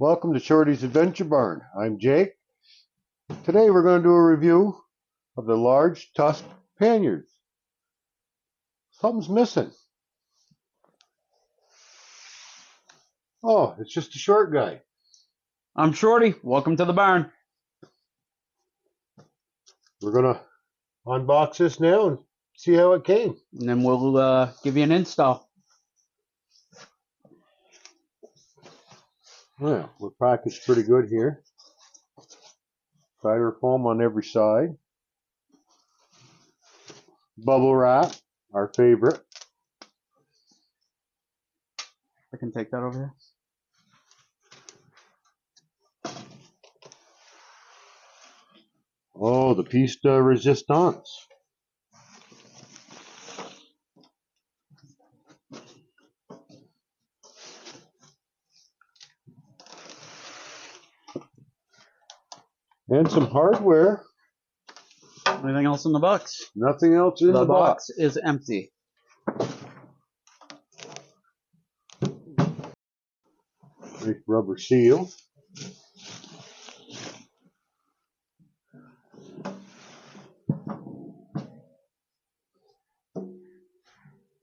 Welcome to Shorty's Adventure Barn. I'm Jake. Today we're going to do a review of the large Tusk Panniers. Something's missing. Oh, it's just a short guy. I'm Shorty. Welcome to the barn. We're going to unbox this now and see how it came. And then we'll give you an install. Well, we're packaged pretty good here. Styrofoam on every side. Bubble wrap, our favorite. I can take that over here. Oh, the piece de resistance. And some hardware. Anything else in the box? Nothing else in the box. Is empty. Nice rubber seal.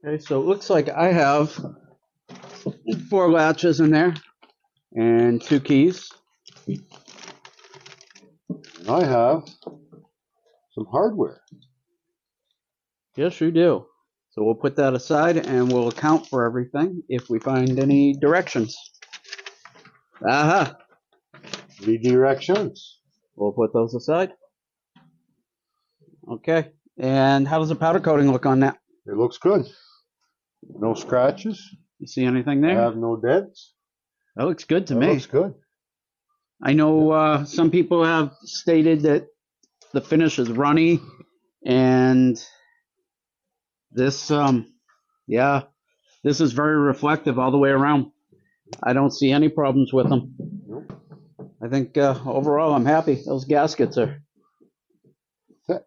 Okay, so it looks like I have 4 latches in there and 2 keys. And I have some hardware. Yes, you do. So we'll put that aside and we'll account for everything if we find any directions. Aha! Redirections. We'll put those aside. Okay. And how does the powder coating look on that? It looks good. No scratches. You see anything there? I have no dents. That looks good to That me. looks good. I know some people have stated that the finish is runny, and this, yeah, this is very reflective all the way around. I don't see any problems with them. Nope. I think overall I'm happy. Those gaskets are,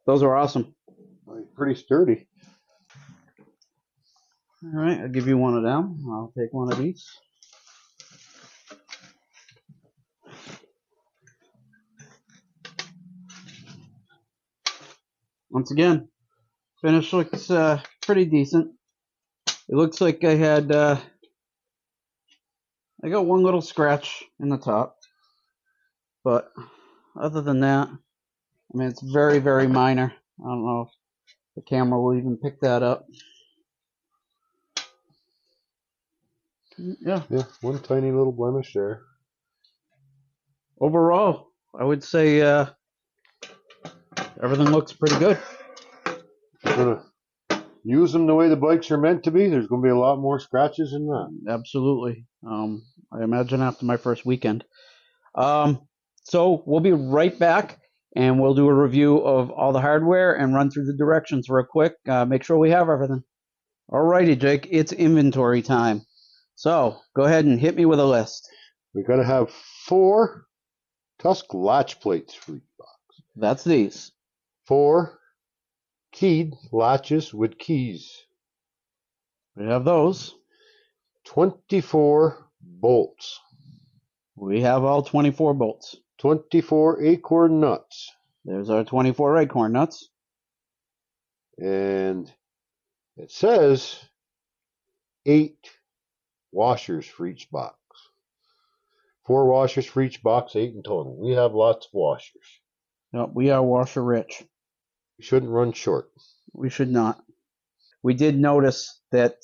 those are awesome. Pretty sturdy. All right, I'll give you one of them. I'll take one of these. Once again, finish looks pretty decent. It looks like I had, I got one little scratch in the top, but other than that, I mean, it's very, very minor. I don't know if the camera will even pick that up. Yeah. Yeah, one tiny little blemish there. Overall, I would say everything looks pretty good. We're going to use them the way the bikes are meant to be. There's going to be a lot more scratches than that. Absolutely. I imagine after my first weekend. So we'll be right back, and we'll do a review of all the hardware and run through the directions real quick. Make sure we have everything. Alrighty, Jake, it's inventory time. So go ahead and hit me with a list. We're going to have 4 Tusk latch plates for each box. That's these. 4 keyed latches with keys. We have those. 24 bolts. We have all 24 bolts. 24 acorn nuts. There's our 24 acorn nuts. And it says 8 washers for each box. 4 washers for each box, 8 in total. We have lots of washers. Yep, we are washer rich. We shouldn't run short. We should not. We did notice that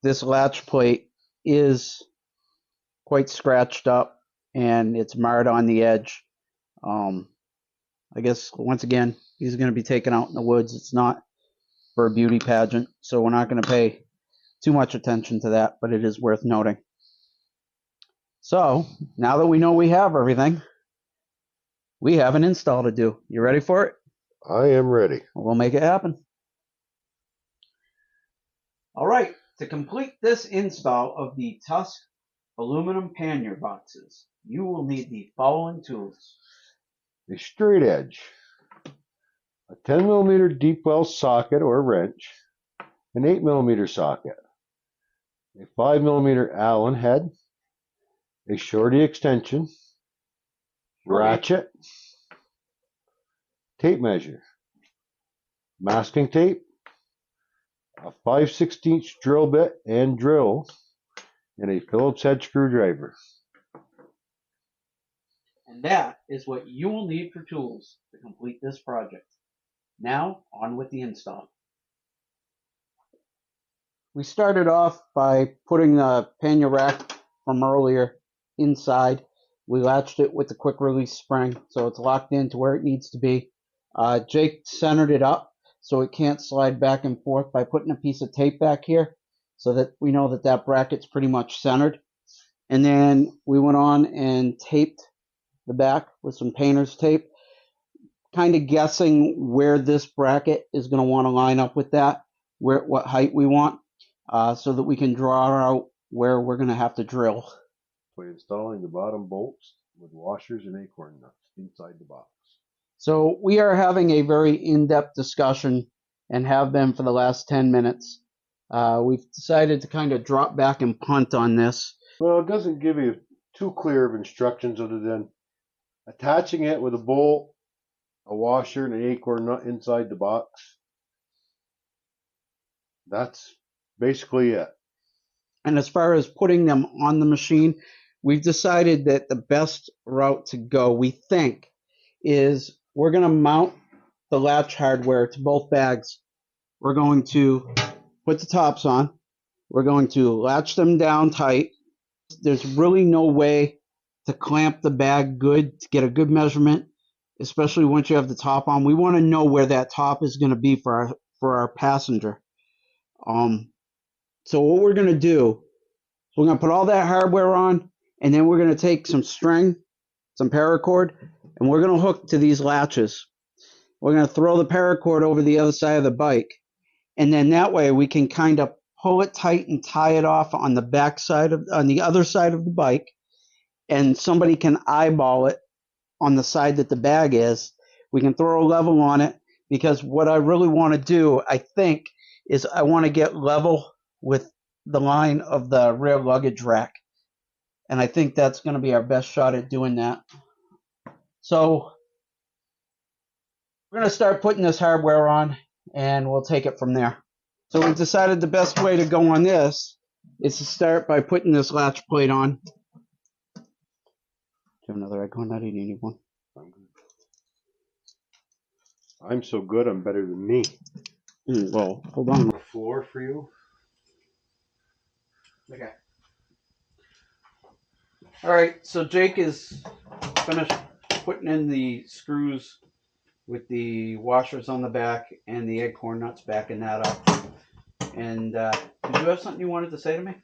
this latch plate is quite scratched up and it's marred on the edge. I guess once again, these are going to be taken out in the woods. It's not for a beauty pageant, so we're not going to pay too much attention to that, but it is worth noting. So now that we know we have everything, we have an install to do. You ready for it? I am ready. We'll make it happen. All right, to complete this install of the Tusk aluminum pannier boxes, you will need the following tools. A straight edge, a 10mm deep well socket or wrench, an 8mm socket, a 5mm Allen head, a Shorty extension, ratchet, tape measure, masking tape, a 5/16 drill bit and drill, and a Phillips head screwdriver. And that is what you will need for tools to complete this project. Now, on with the install. We started off by putting the pannier rack from earlier inside. We latched it with the quick release spring, so it's locked into where it needs to be. Jake centered it up so it can't slide back and forth by putting a piece of tape back here so that we know that that bracket's pretty much centered. And then we went on and taped the back with some painter's tape, kind of guessing where this bracket is going to want to line up with that, what height we want, so that we can draw out where we're going to have to drill. By installing the bottom bolts with washers and acorn nuts inside the box. So we are having a very in-depth discussion and have been for the last 10 minutes. We've decided to kind of drop back and punt on this. Well, it doesn't give you too clear of instructions other than attaching it with a bolt, a washer, and an acorn nut inside the box. That's basically it. And as far as putting them on the machine, we've decided that the best route to go, we think, is we're going to mount the latch hardware to both bags. We're going to put the tops on. We're going to latch them down tight. There's really no way to clamp the bag good to get a good measurement, especially once you have the top on. We want to know where that top is going to be for our passenger. So what we're going to do, we're going to put all that hardware on, and then we're going to take some string, some paracord, and we're going to hook to these latches. We're going to throw the paracord over the other side of the bike, and then that way we can kind of pull it tight and tie it off on the back side on the other side of the bike, and somebody can eyeball it on the side that the bag is. We can throw a level on it, because what I really want to do, I think, is I want to get level with the line of the rear luggage rack. And I think that's going to be our best shot at doing that. So we're going to start putting this hardware on, and we'll take it from there. So we've decided the best way to go on this is to start by putting this latch plate on. Do you have another acorn nut? Do you need one? I'm good. I'm so good, I'm better than me. Well, hold on. A floor for you. Okay. All right, so Jake is finished putting in the screws with the washers on the back and the acorn nuts backing that up. And did you have something you wanted to say to me?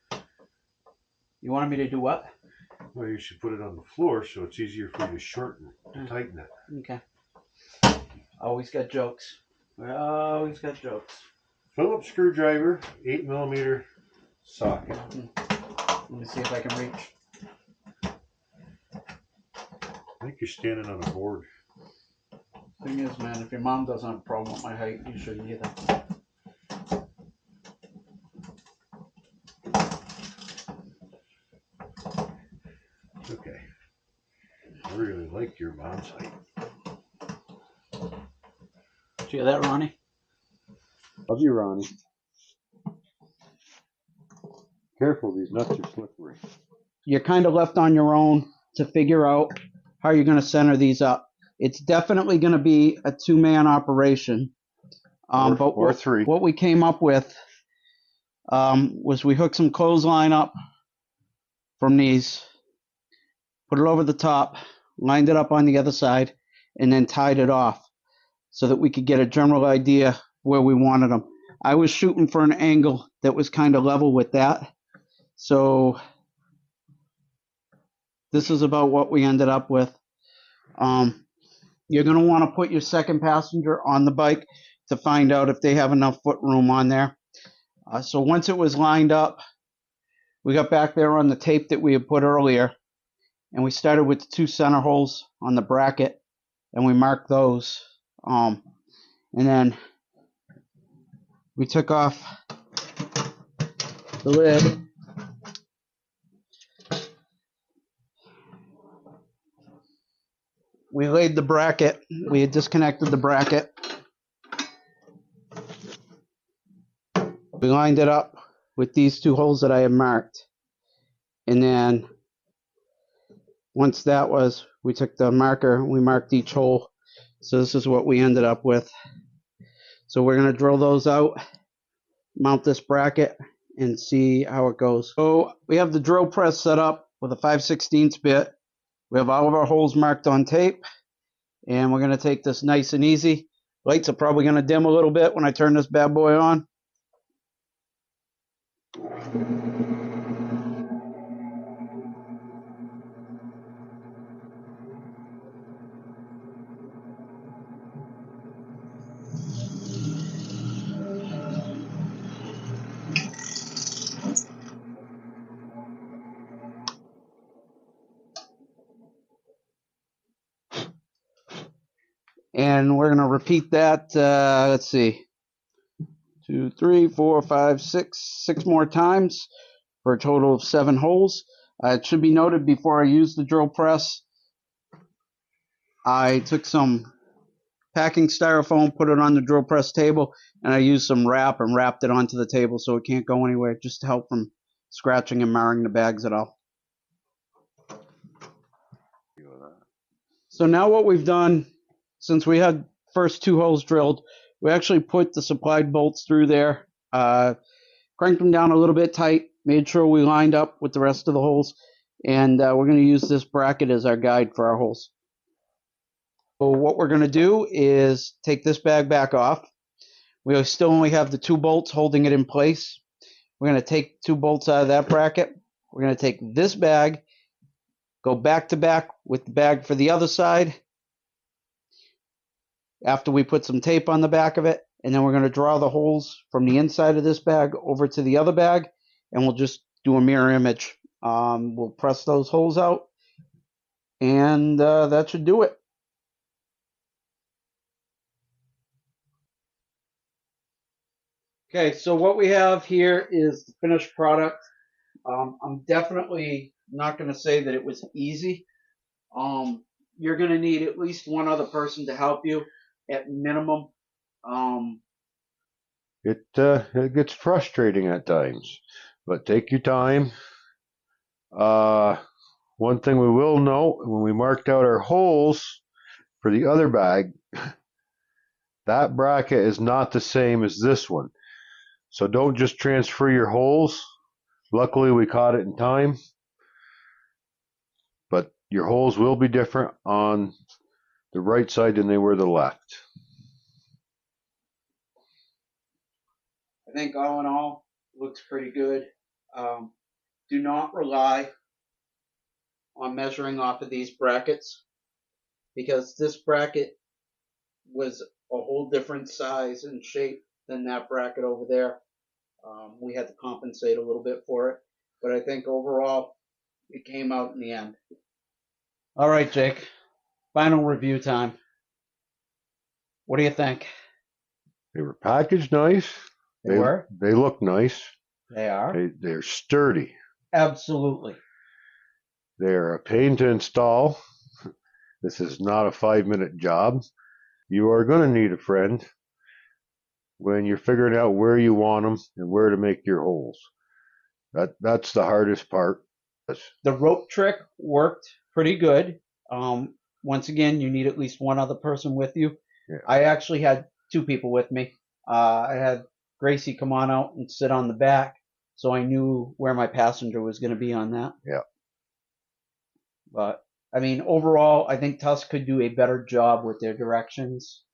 You wanted me to do what? Well, you should put it on the floor so it's easier for you to shorten and tighten it. Okay. Always got jokes. We always got jokes. Phillips screwdriver, 8mm socket. Let me see if I can reach. I think you're standing on a board. Thing is, man, if your mom doesn't have a problem with my height, you shouldn't either. Okay. I really like your mom's height. Did you hear that, Ronnie? Love you, Ronnie. Careful, these nuts are slippery. You're kind of left on your own to figure out how you're going to center these up. It's definitely going to be a two-man operation. Or three. What we came up with was we hooked some clothesline up from these, put it over the top, lined it up on the other side, and then tied it off so that we could get a general idea where we wanted them. I was shooting for an angle that was kind of level with that. So this is about what we ended up with. You're going to want to put your second passenger on the bike to find out if they have enough foot room on there. So once it was lined up, we got back there on the tape that we had put earlier, and we started with the two center holes on the bracket, and we marked those. And then we took off the lid, we laid the bracket. We had disconnected the bracket. We lined it up with these two holes that I had marked. And then once that was, we took the marker and we marked each hole. So this is what we ended up with. So we're going to drill those out, mount this bracket, and see how it goes. So we have the drill press set up with a 5/16 bit. We have all of our holes marked on tape, and we're going to take this nice and easy. Lights are probably going to dim a little bit when I turn this bad boy on. And we're going to repeat that, let's see, 2, 3, 4, 5, 6 more times for a total of 7 holes. It should be noted before I use the drill press, I took some packing styrofoam, put it on the drill press table, and I used some wrap and wrapped it onto the table so it can't go anywhere, just to help from scratching and marring the bags at all. So now what we've done, since we had first 2 holes drilled, we actually put the supplied bolts through there, cranked them down a little bit tight, made sure we lined up with the rest of the holes, and we're going to use this bracket as our guide for our holes. So what we're going to do is take this bag back off. We still only have the 2 bolts holding it in place. We're going to take 2 bolts out of that bracket. We're going to take this bag, go back to back with the bag for the other side after we put some tape on the back of it, and then we're going to draw the holes from the inside of this bag over to the other bag, and we'll just do a mirror image. We'll press those holes out, and that should do it. Okay, so what we have here is the finished product. I'm definitely not going to say that it was easy. You're going to need at least one other person to help you at minimum. It gets frustrating at times, but take your time. One thing we will note, when we marked out our holes for the other bag, that bracket is not the same as this one. So don't just transfer your holes. Luckily, we caught it in time. But your holes will be different on the right side than they were the left. I think all in all, looks pretty good. Do not rely on measuring off of these brackets, because this bracket was a whole different size and shape than that bracket over there. We had to compensate a little bit for it, but I think overall it came out in the end. All right, Jake, final review time. What do you think? They were packaged nice. They were? They look nice. They are? They're sturdy. Absolutely. They're a pain to install. This is not a 5-minute job. You are going to need a friend when you're figuring out where you want them and where to make your holes. That's the hardest part. The rope trick worked pretty good. Once again, you need at least one other person with you. Yeah. I actually had 2 people with me. I had Gracie come on out and sit on the back, so I knew where my passenger was going to be on that. Yeah. But, I mean, overall, I think Tusk could do a better job with their directions.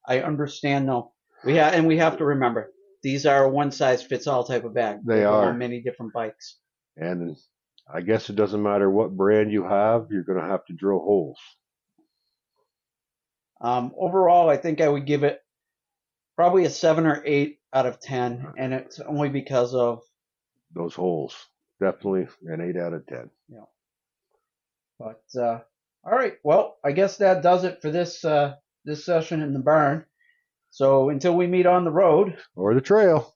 I understand, though. We have to remember, these are a one-size-fits-all type of bag. They are. On many different bikes. And I guess it doesn't matter what brand you have, you're going to have to drill holes. Overall, I think I would give it probably a 7 or 8 out of 10, and it's only because of those holes. Definitely an 8 out of 10. Yeah. But all right, well, I guess that does it for this session in the barn. So until we meet on the road or the trail,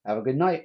have a good night.